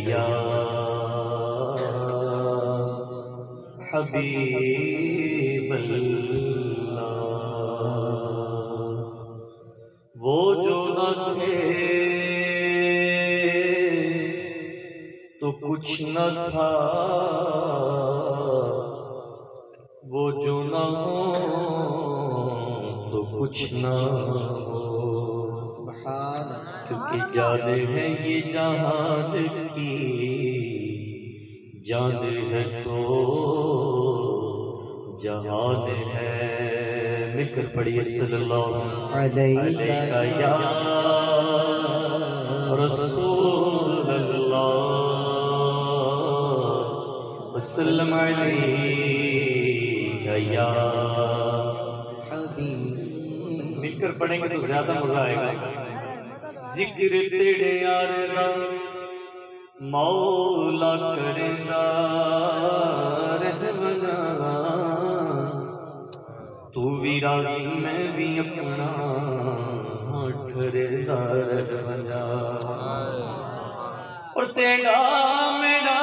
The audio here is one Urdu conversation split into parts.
یا حبیب اللہ، وہ جو نہ تھے تو کچھ نہ تھا، وہ جو نہ ہو تو کچھ نہ ہو، کیونکہ جان ہے یہ جہان کی، جان ہے تو جہان ہے۔ مل کر پڑھیے صلی اللہ علیہ یا رسول اللہ وسلم علیہ یا حبیب۔ مل کر پڑھیں گے تو زیادہ مزہ آئے گا۔ ذکر تیرے یار دا مولا کرنا رہنا، تو بھی راضی میں بھی اپنا ٹھہرا رہنا، اور تیرا میرا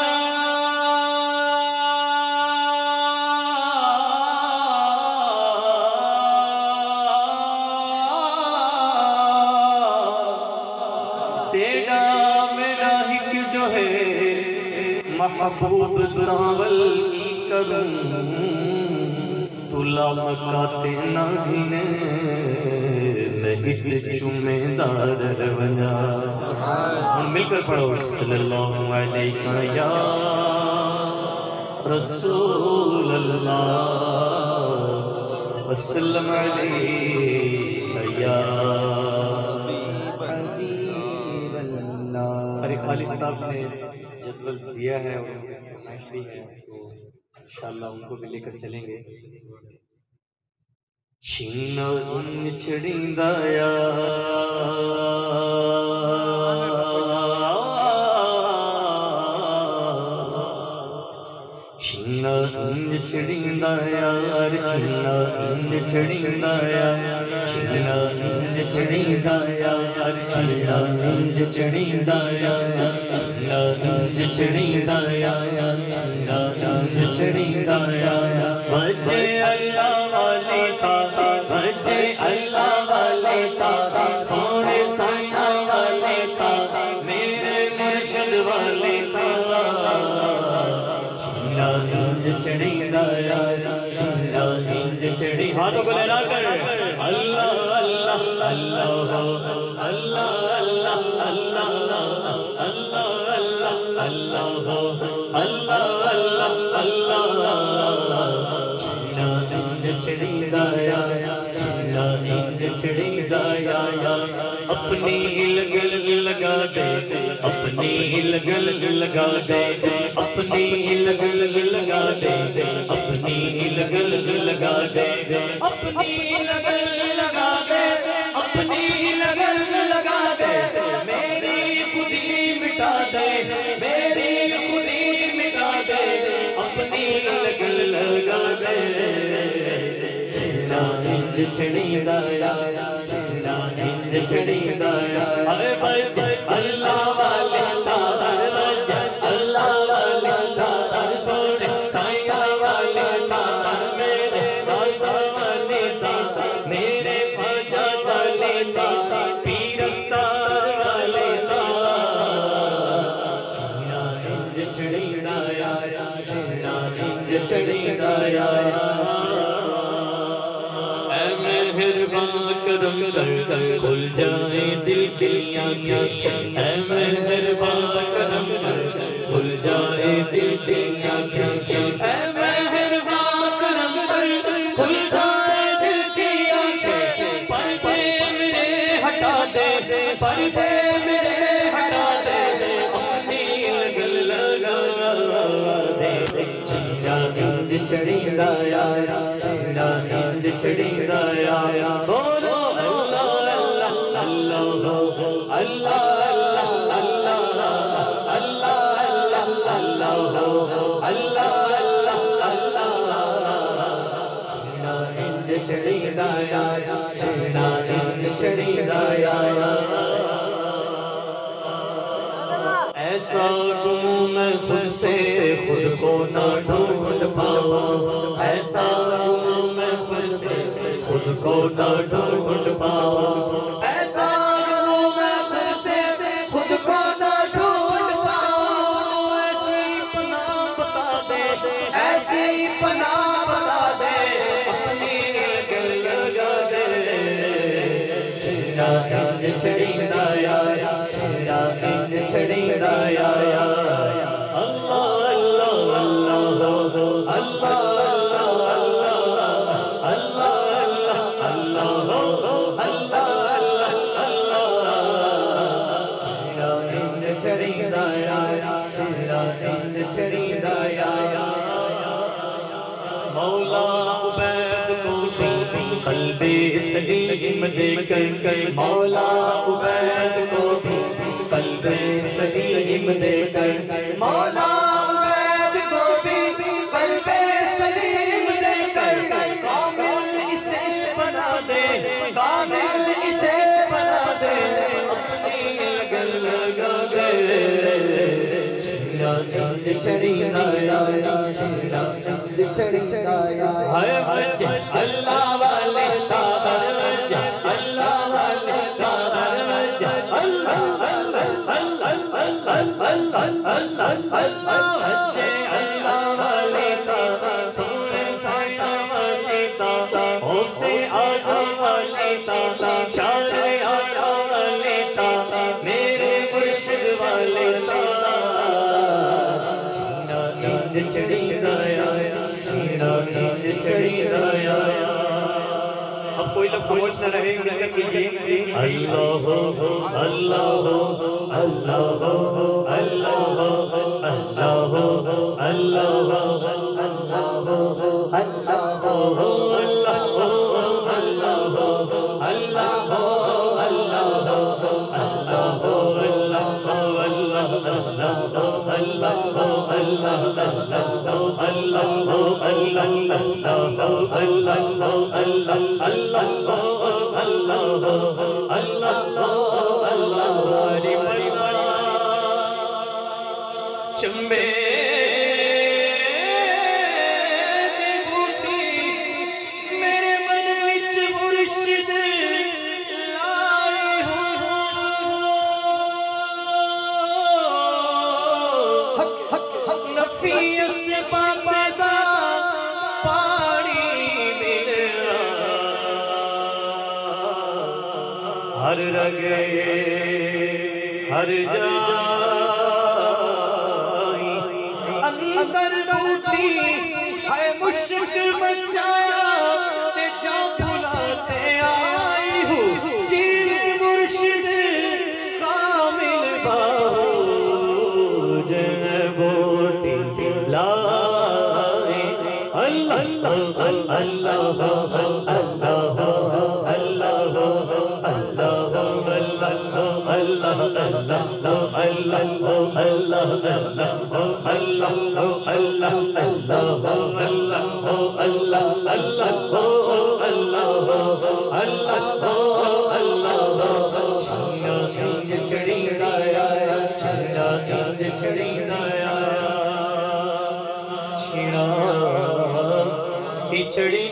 محبوب داول کی کروں، تلا مکاتے نہ گھنے میں ہت چمیں دار رونیا۔ مل کر پڑھو صلی اللہ علیہ یا رسول اللہ وسلم علیہ یا حبیب اللہ۔ ارے خالد صاحب نے جدول دیا ہے اور فرمائش بھی ہے، تو انشاءاللہ ان کو بھی لے کر چلیں گے۔ چھینا ان چھڑیندا یا چھینا ان چھڑیندا یار، چھینا ان چھڑیندا یا، چھینا ان چھڑیندا یار، چھینا ان چھڑیندا یا، انج چھڑیندا یا، انج چھڑیندا یا، بجے اللہ والے تاتا، بجے اللہ والے تاتا، سونے سائیاں والے تاتا، میرے مرشد والے تاتا، انج چھڑیندا یا، انج چھڑی، ہاتھوں کو لہرا کر اللہ اللہ اللہ اللہ اللہ اللہ اللہ اللہ اللہ اللہ، چھینا انج چھڑیندا یا، چھینا انج چھڑیندا یا، اپنی لگل لگا دے، اپنی لگل لگا دے، اپنی لگل لگا دے، اپنی لگل لگا دے، اپنی لگل لگا دے، اپنی لگل لگا دے، میری خودی مٹا دے، میری خودی مٹا دے، اپنی لگل لگا دے، چھینا انج چھڑیندا یا، چھینا انج چھڑیندا یا، ارے بھائی اللہ والے تارا سجا، اللہ والے تارا سونے سائیاں والے تارا، میرے بادشاہ والے تارا، میرے خواجہ والے تارا، پیر اختار والے تارا، چھینا انج چھڑیندا یا، چھینا انج چھڑیندا یا، اے مہربان کرم کر کھل جائیں دل کی آنکھیں، اے مہربان کرم کر کھل جائیں دل کی آنکھیں، اے مہربان کرم کر کھل جائیں دل کی آنکھیں، پردے میرے ہٹا دے، پردے میرے ہٹا دے، اپنی لگل لگا دے، چھینا انج چھڑیندا یا، چھینا انج چھڑیندا یا، بولو اللہ اللہ اللہ اللہ اللہ اللہ اللہ اللہ اللہ، چھینا انج چھڑیندا یا، چھینا انج چھڑیندا یا، ایسا ہوں میں خود سے خود کو نہ ڈھونڈ پاؤں، ایسا ہوں میں خود سے خود کو نہ ڈھونڈ پاؤں، ایسا ہوں میں خود سے خود کو نہ ڈھونڈ پاؤں، ایسی پناہ بتا دے، ایسی پناہ بتا دے، اپنی گل لگا دے، چھڑا جن چھڑی دایا، چھڑا جن چھڑی دایا، اللہ اللہ اللہ اللہ مولا عبید کو بھی قلب سلیم دے کر، مولا عبید کو بھی قلب سلیم دے کر، مولا عبید کو بھی قلب سلیم دے کر، کامل اسے بنا دے، کامل اسے بنا دے، اپنی لگن لگا دے، چھڑا جن چھڑی دایا، چھڑا جن چھڑی دایا، اللہ والے تابر، اللہ والے تابر، اللہ والے تابر، سونے سایہ والے تابر، اسے آزم والے تابر، چارے آڑا والے تابر، میرے مرشد والے تابر، جن چھڑی دایا، چھڑا جن چھڑی دایا۔ اب کوئی لوگ خاموش نہ رہے، انہیں کر کیجئے اللہ اللہ اللہ اللہ اللہ چمبے میرے من وچ مرشد لائے ہو، نفیس پاسدہ پانی ملنا، ہر رگے ہر جائے اندر ٹوٹی ہے مشک بچایا، تے جا بلاتے آئی ہوں، جی مرشد کامل باہو، جن بوٹی لائے، اللہ اللہ اللہ چھڑی